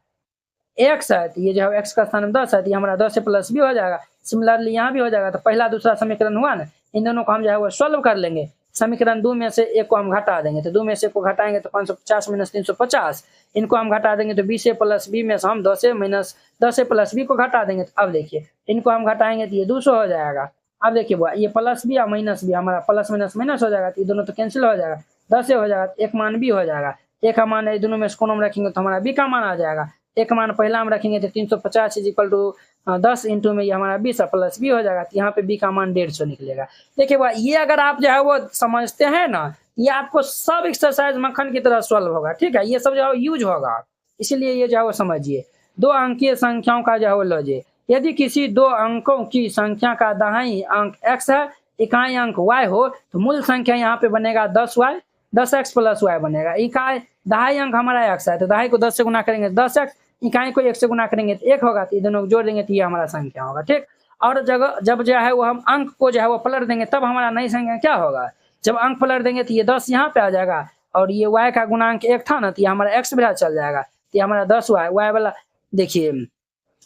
Speaker 1: x है, तो ये जो है x का स्थान में 10 है, तो ये हमारा 10 से प्लस भी हो जाएगा। सिमिलरली यहाँ भी हो जाएगा, तो पहला दूसरा समीकरण हुआ ना, इन दोनों को हम जो है वो सॉल्व कर लेंगे। समीकरण 2 में से एक को हम घटा देंगे, तो 2 में से एक को घटाएंगे तो 550 माइनस 350, इनको हम घटा देंगे तो 20 प्लस बी में से हम 10 माइनस 10 प्लस बी को घटा देंगे। तो अब देखिए इनको हम घटाएंगे तो ये 200 हो जाएगा। अब देखिए बुआ, ये प्लस बी या माइनस बी, हमारा प्लस माइनस माइनस हो जाएगा, तो ये दोनों तो कैंसिल हो जाएगा, 10 हो जाएगा, तो एक मान बी हो जाएगा। एक का मान है, दोनों में से कोनो में रखेंगे तो हमारा बी का मान आ जाएगा। एक मान पहला हम रखेंगे तो 350 इज इक्वल टू 10 इंटू में ये हमारा 20 प्लस बी हो जाएगा, तो यहाँ पे बी का मान 150 निकलेगा। देखिए भाई ये अगर आप जो है वो समझते हैं ना, ये आपको सब एक्सरसाइज मक्खन की तरह सॉल्व होगा, ठीक है, ये सब जो है यूज होगा, इसीलिए ये जो है वो समझिए। 2 अंकीय संख्याओं का जो है वो लीजिए, यदि किसी 2 अंकों की संख्या का दाहिनी अंक x है, इकाई अंक y हो, तो मूल संख्या यहाँ पे बनेगा 10y, 10x प्लस y बनेगा। इकाई दहाई अंक हमारा x है, तो दहाई को 10 से गुना करेंगे 10x, इकाई को 1 से गुना करेंगे तो 1 होगा, तो ये दोनों को जोड़ देंगे तो ये हमारा संख्या होगा, ठीक। और जगह जब जो है वो हम अंक को जो है वो पलट देंगे, तब हमारा नई संख्या क्या होगा, जब अंक पलट देंगे तो ये 10 यहाँ पे आ जाएगा, और ये y का गुणांक 1 था ना, तो ये हमारा x भी चल जाएगा, तो ये हमारा 10y, y वाला देखिए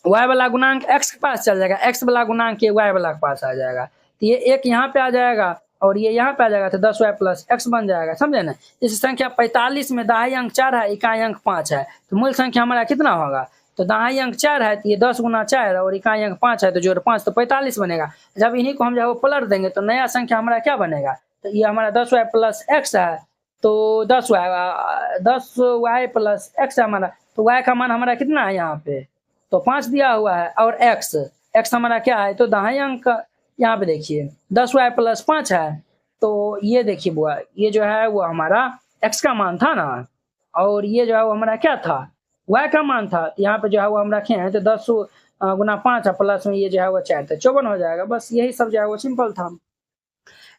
Speaker 1: y वाला गुणांक x के पास चल जाएगा, x वाला गुणांक ये y वाला के पास आ जाएगा, तो ये एक यहाँ पे आ जाएगा और ये यहाँ पे आ जाएगा, तो 10y प्लस x बन जाएगा, समझे ना। इस संख्या 45 में दहाई अंक 4 है, इकाई अंक 5 है, तो मूल संख्या हमारा कितना होगा, तो दहाई अंक 4 है, तो ये 10 गुना 4 और इकाई अंक 5 है, तो जोड़ 5 तो 45 बनेगा। जब इन्हीं को हम जो है वो पलट देंगे तो नया संख्या हमारा क्या बनेगा, तो ये हमारा 10y प्लस x है, तो 10y प्लस x है हमारा, तो y का मान हमारा कितना है यहाँ पे, तो 5 दिया हुआ है, और x हमारा क्या है, तो दहाई अंक यहाँ पे देखिए 10y प्लस 5 है, तो ये देखिए बुआ, ये जो है वो हमारा x का मान था ना, और ये जो है वो हमारा क्या था, y का मान था। यहाँ पे जो है वो हम रखे हैं, तो 10 गुना 5 है, प्लस में ये जो है वो 4, तो 54 हो जाएगा। बस यही सब जो है वो सिंपल था।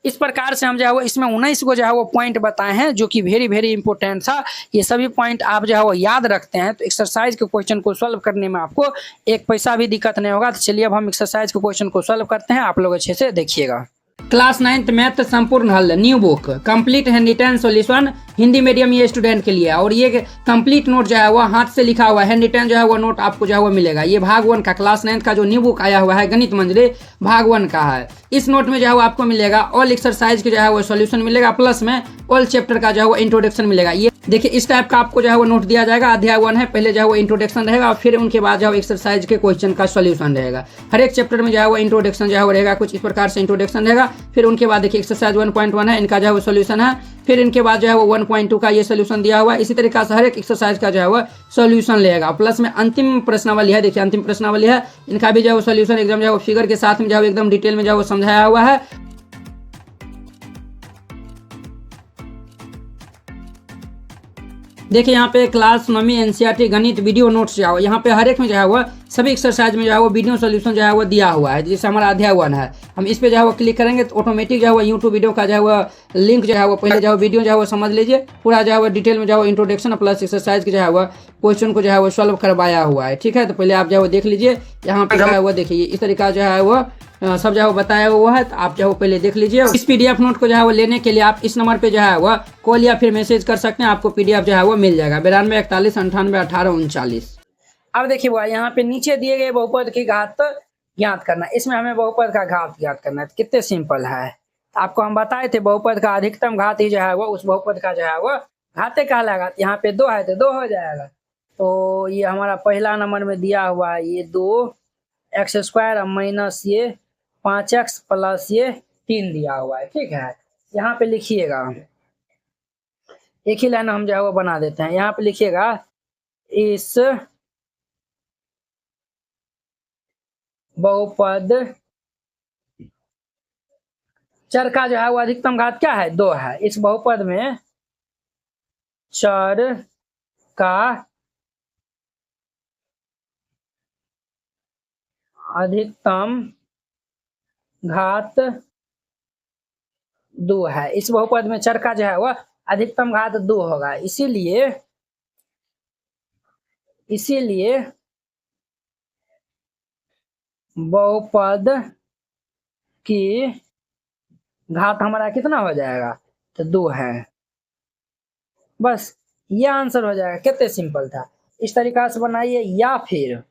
Speaker 1: इस प्रकार से हम जो है वो इसमें 19 को जो है वो पॉइंट बताए हैं, जो कि वेरी वेरी इंपॉर्टेंट था। ये सभी पॉइंट आप जो है वो याद रखते हैं तो एक्सरसाइज के क्वेश्चन को सॉल्व करने में आपको एक पैसा भी दिक्कत नहीं होगा। तो चलिए अब हम एक्सरसाइज के क्वेश्चन को सॉल्व करते हैं, आप लोग अच्छे से देखिएगा। क्लास 9th मैथ संपूर्ण हल new book complete hand written solution Hindi medium ये स्टूडेंट के लिए, और ये कंप्लीट नोट जो है वो हाथ से लिखा हुआ हैंड रिटन जो है वो नोट आपको जो है वो मिलेगा। ये भाग 1 का क्लास 9th का जो न्यू बुक आया हुआ है गणित मंजरी भाग 1 का है। इस नोट में जो है वो आपको मिलेगा ऑल एक्सरसाइज के जो है वो सॉल्यूशन मिलेगा, प्लस में ऑल चैप्टर का जो है वो इंट्रोडक्शन मिलेगा। ये देखिए इस टाइप का आपको जो है वो नोट दिया जाएगा। अध्याय 1 है, पहले जो है वो इंट्रोडक्शन रहेगा और फिर उनके बाद जो है एक्सरसाइज के क्वेश्चन का सॉल्यूशन रहेगा। हर एक चैप्टर में जो है वो इंट्रोडक्शन जो है वो रहेगा, कुछ इस प्रकार से इंट्रोडक्शन रहेगा। फिर उनके बाद देखिए एक्सरसाइज 1.1 है, इनका जो है वो सॉल्यूशन है। फिर इनके बाद जो है वो 1.2 का ये सॉल्यूशन दिया हुआ है। इसी तरीके से हर एक एक्सरसाइज का जो है वो सॉल्यूशन लेगा। प्लस में अंतिम प्रश्नावली है, देखिए अंतिम प्रश्नावली है, इनका भी जो है वो सॉल्यूशन एकदम जो है वो फिगर के साथ में जो है एकदम डिटेल में जो है वो समझाया हुआ है। देखिए यहाँ पे क्लास 9वीं एनसीईआरटी गणित वीडियो नोट्स जो है यहाँ पे हर एक में जो है वो सभी एक्सरसाइज में जो है वो वीडियो सॉल्यूशन जो है वो दिया हुआ है। जैसे हमारा अध्याय 1 है, हम इस पे जो है वो क्लिक करेंगे तो ऑटोमेटिक जो है वो यूट्यूब वीडियो का जो है वो लिंक जो है वो पहले जो है वीडियो जो है वो समझ लीजिए, पूरा जो है वो डिटेल में जो है वो इंट्रोडक्शन प्लस एक्सरसाइज के जो है वो क्वेश्चन को जो है वो सॉल्व करवाया हुआ है। ठीक है, तो पहले आप जो है वो देख लीजिए। यहाँ पे जो है वो देखिए इस तरीका जो है वो सब जो है बताया हुआ है, तो आप जो है पहले देख लीजिए। इस पीडीएफ नोट को जो है वो लेने के लिए आप इस नंबर पे जो है वो कॉल या फिर मैसेज कर सकते हैं, आपको पीडीएफ जो है वो मिल जाएगा 92 41 98 18 39। अब देखिए वो यहाँ पे नीचे दिए गए बहुपद की घात ज्ञात करना, इसमें हमें बहुपद का घात ज्ञात करना है। कितने सिंपल है, आपको हम बताए थे बहुपद का अधिकतम घात ही जो है वो उस बहुपद का जो है वो घाते कहलाएगा। यहाँ पे 2 है तो 2 हो जाएगा। तो ये हमारा पहला नंबर में दिया हुआ है ये 2x² माइनस ये 5x प्लस ये 3 दिया हुआ है। ठीक है, यहाँ पे लिखिएगा, एक ही लाइन हम जो है वो बना देते हैं। यहाँ पे लिखिएगा इस बहुपद चर का जो है वो अधिकतम घात क्या है, 2 है। इस बहुपद में चर का अधिकतम घात 2 है। इस बहुपद में चर का जो है वह अधिकतम घात 2 होगा। इसीलिए बहुपद की घात हमारा कितना हो जाएगा, तो 2 है। बस ये आंसर हो जाएगा। कितने सिंपल था। इस तरीका से बनाइए, या फिर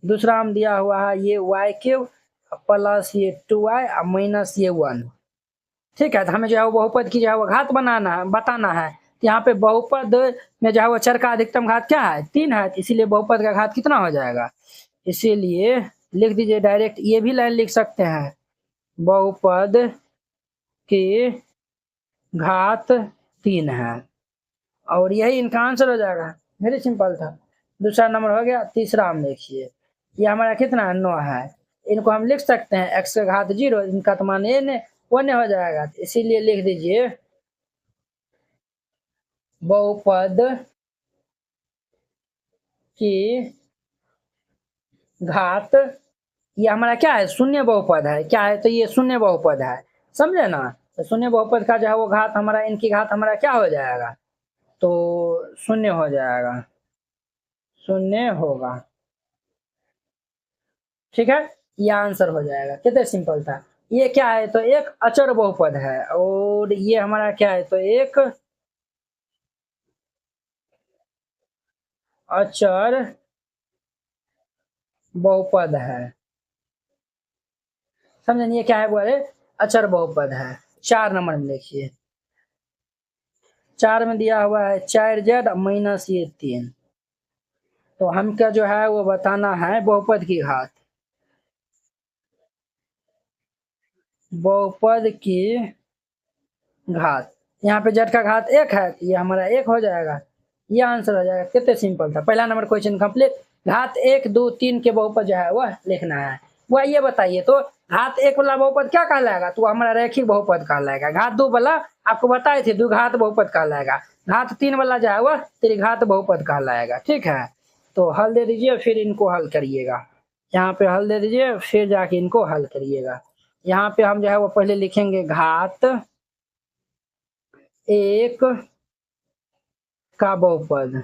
Speaker 1: दूसरा हम दिया हुआ है ये y³ प्लस ये 2y माइनस ये 1। ठीक है, तो हमें जो है वो बहुपद की जो है वो घात बनाना है, बताना है। तो यहाँ पे बहुपद में जो है वो चर का अधिकतम घात क्या है, 3 है, इसीलिए बहुपद का घात कितना हो जाएगा। इसीलिए लिख दीजिए डायरेक्ट, ये भी लाइन लिख सकते हैं, बहुपद की घात 3 है, और यही इनका आंसर हो जाएगा। वेरी सिंपल था। दूसरा नंबर हो गया। तीसरा हम देखिए, ये हमारा कितना 9 है। इनको हम लिख सकते हैं x का घात 0, इनका तो मान n 1 हो जाएगा, इसीलिए लिख दीजिए बहुपद की घात, ये हमारा क्या है, शून्य बहुपद है। क्या है, तो ये शून्य बहुपद है, समझे ना। तो शून्य बहुपद का जो है वो घात हमारा, इनकी घात हमारा क्या हो जाएगा, तो शून्य हो जाएगा, शून्य होगा। ठीक है, ये आंसर हो जाएगा। कितने सिंपल था। ये क्या है, तो एक अचर बहुपद है, और ये हमारा क्या है, तो एक अचर बहुपद है। समझे, ये क्या है, बोले अचर बहुपद है। 4 नंबर में देखिए, 4 में दिया हुआ है 4z माइनस ये 3। तो हमका जो है वो बताना है बहुपद की घात, बहुपद की घात। यहाँ पे z का घात 1 है, तो ये हमारा 1 हो जाएगा, ये आंसर हो जाएगा। कितने सिंपल था। पहला नंबर क्वेश्चन कंप्लीट। घात 1 2 3 के बहुपद जो है वह लिखना है। वह ये बताइए, तो घात 1 वाला बहुपद क्या कहलाएगा, तो हमारा रैखिक बहुपद कहलाएगा। घात 2 वाला आपको बताए थे द्विघात बहुपद कहलाएगा। घात 3 वाला जो है वह त्रिघात बहुपद कहलाएगा। ठीक है, तो हल दे दीजिए, फिर इनको हल करिएगा। यहाँ पे हल दे दीजिए, फिर जाके इनको हल करिएगा। यहाँ पे हम जो है वो पहले लिखेंगे घात 1 का बहुपद।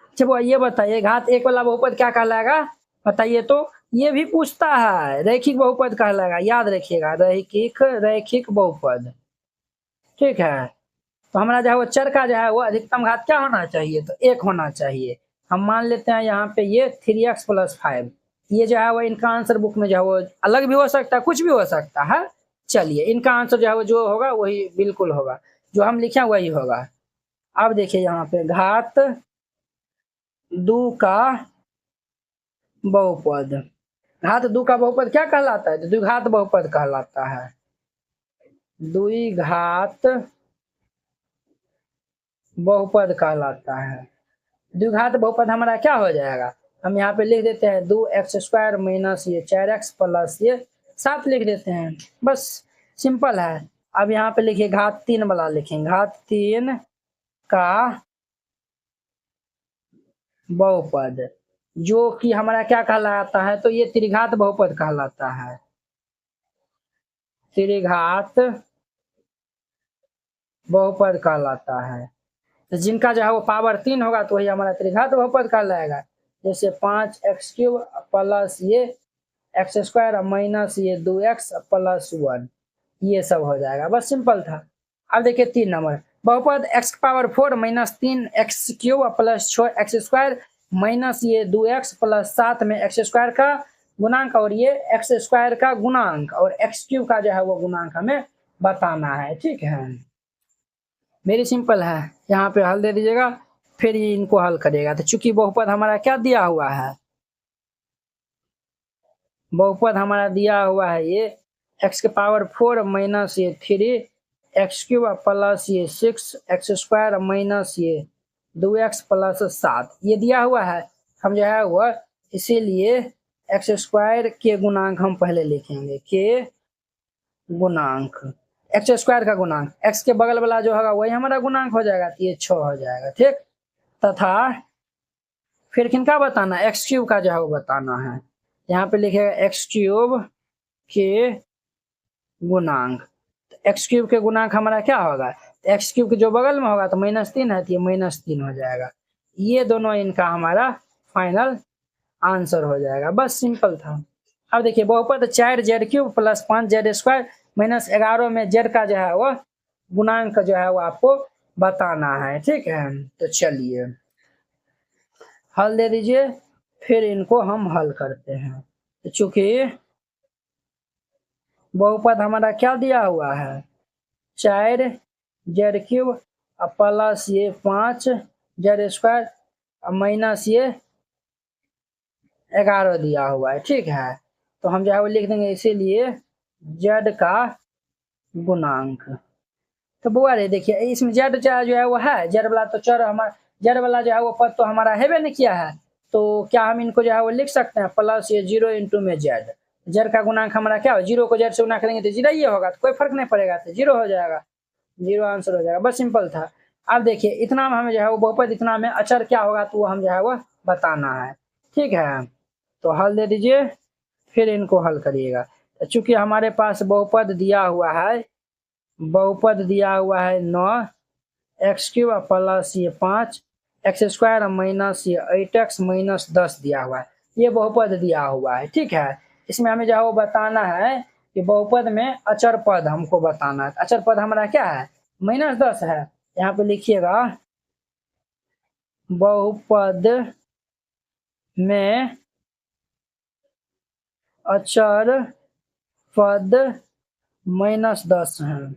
Speaker 1: अच्छा, वो ये बताइए घात 1 वाला बहुपद क्या कहलाएगा, बताइए तो। ये भी पूछता है, रैखिक बहुपद कहलाएगा, याद रखिएगा, रैखिक बहुपद। ठीक है, तो हमारा जो है वो चर का जो है वो अधिकतम घात क्या होना चाहिए, तो 1 होना चाहिए। हम मान लेते हैं यहाँ पे ये 3x + 5। ये जो है वो इनका आंसर बुक में जो है वो अलग भी हो सकता है, कुछ भी हो सकता है। चलिए, इनका आंसर जो है वो जो होगा वही बिल्कुल होगा, जो हम लिखे वही होगा। अब देखिए यहाँ पे घात 2 का बहुपद। घात 2 का बहुपद क्या कहलाता है, तो द्विघात बहुपद कहलाता है। द्विघात बहुपद कहलाता है। द्विघात बहुपद हमारा क्या हो जाएगा, हम यहाँ पे लिख देते हैं 2x² माइनस ये 4x प्लस ये 7 लिख देते हैं, बस सिंपल है। अब यहाँ पे लिखिए घात 3 वाला लिखेंगे, घात 3 का बहुपद, जो कि हमारा क्या कहलाता है, तो ये त्रिघात बहुपद कहलाता है। त्रिघात बहुपद कहलाता है। तो जिनका जो है वो पावर 3 होगा तो वही हमारा त्रिघात बहुपद कहलाएगा। जैसे 5x³ प्लस ये x² माइनस ये 2x प्लस 1, ये सब हो जाएगा, बस सिंपल था। अब देखिए 3 नंबर, बहुपद x⁴ minus 3x³ plus 6x² minus ये 2x प्लस 7 में x² का गुणांक और ये x² का गुणांक और x³ का जो है वो गुणांक हमें बताना है। ठीक है, वेरी सिंपल है। यहाँ पे हल दे दीजिएगा, फिर ये इनको हल करिएगा। तो चूंकि बहुपद हमारा क्या दिया हुआ है, बहुपद हमारा दिया हुआ है ये x⁴ माइनस ये 3x³ प्लस ये 6x² माइनस ये 2x प्लस 7, ये दिया हुआ है। हम जो है वो इसीलिए x² के गुणांक हम पहले लिखेंगे, के गुणांक, x² का गुणांक, x के बगल वाला जो होगा वही हमारा गुणांक हो जाएगा, तो ये 6 हो जाएगा। ठीक, तथा फिर किनका बताना है, x³ का जो है वो बताना है। यहाँ पे लिखेगा x³ के गुणांक। तो x³ के गुणांक हमारा क्या होगा, x³ के जो बगल में होगा तो -3 है, तो ये -3 हो जाएगा। ये दोनों इनका हमारा फाइनल आंसर हो जाएगा। बस सिंपल था। अब देखिए बहुपद 4z³ प्लस 5z² माइनस 11 में z का जो है वो गुणांक जो है वो आपको बताना है। ठीक है, तो चलिए हल दे दीजिए, फिर इनको हम हल करते हैं। तो चूंकि बहुपद हमारा क्या दिया हुआ है, 4z³ प्लस ये 5z² माइनस ये 11 दिया हुआ है। ठीक है, तो हम जो है वो लिख देंगे इसीलिए z का गुणांक। तो बुआ रे देखिए इसमें z जो है वो है, z वाला तो चर हमारा, z वाला जो है वो पद तो हमारा है नहीं किया है, तो क्या हम इनको जो है वो लिख सकते हैं प्लस ये 0 इंटू में z का गुणांक हमारा क्या हो, 0 को z से गुना करेंगे तो 0 ही होगा, तो कोई फर्क नहीं पड़ेगा, तो 0 हो जाएगा, 0 आंसर हो जाएगा। बस सिंपल था। अब देखिए इतना में हमें जो है वो बहुपद इतना में अचर क्या होगा तो वो हम जो है वो बताना है। ठीक है, तो हल दे दीजिए, फिर इनको हल करिएगा। तो चूंकि हमारे पास बहुपद दिया हुआ है, बहुपद दिया हुआ है 9x³ प्लस ये 5x² माइनस ये 8x माइनस 10 दिया हुआ है, ये बहुपद दिया हुआ है। ठीक है, इसमें हमें जो है वो बताना है कि बहुपद में अचर पद हमको बताना है। अचर पद हमारा क्या है, -10 है। यहाँ पे लिखिएगा बहुपद में अचर पद -10 है,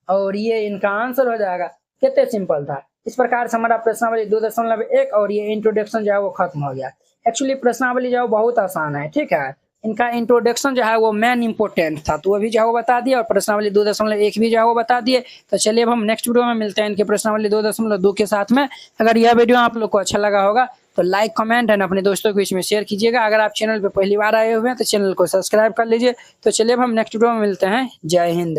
Speaker 1: और ये इनका आंसर हो जाएगा। कितने सिंपल था। इस प्रकार से हमारा प्रश्नावली 2.1 और ये इंट्रोडक्शन जो है वो खत्म हो गया। एक्चुअली प्रश्नावली जो है बहुत आसान है। ठीक है, इनका इंट्रोडक्शन जो है वो मेन इंपॉर्टेंट था, तो वो भी जो है वो बता दिया, और प्रश्नावली 2.1 भी जो है वो बता दिए। तो चलिए अब हम नेक्स्ट वीडियो में मिलते हैं इनके प्रश्नावली 2.2 के साथ में। अगर यह वीडियो आप लोग को अच्छा लगा होगा तो लाइक कमेंट एंड अपने दोस्तों के बीच में शेयर कीजिएगा। अगर आप चैनल पे पहली बार आए हुए हैं तो चैनल को सब्सक्राइब कर लीजिए। तो चलिए अब हम नेक्स्ट वीडियो में मिलते हैं। जय हिंद।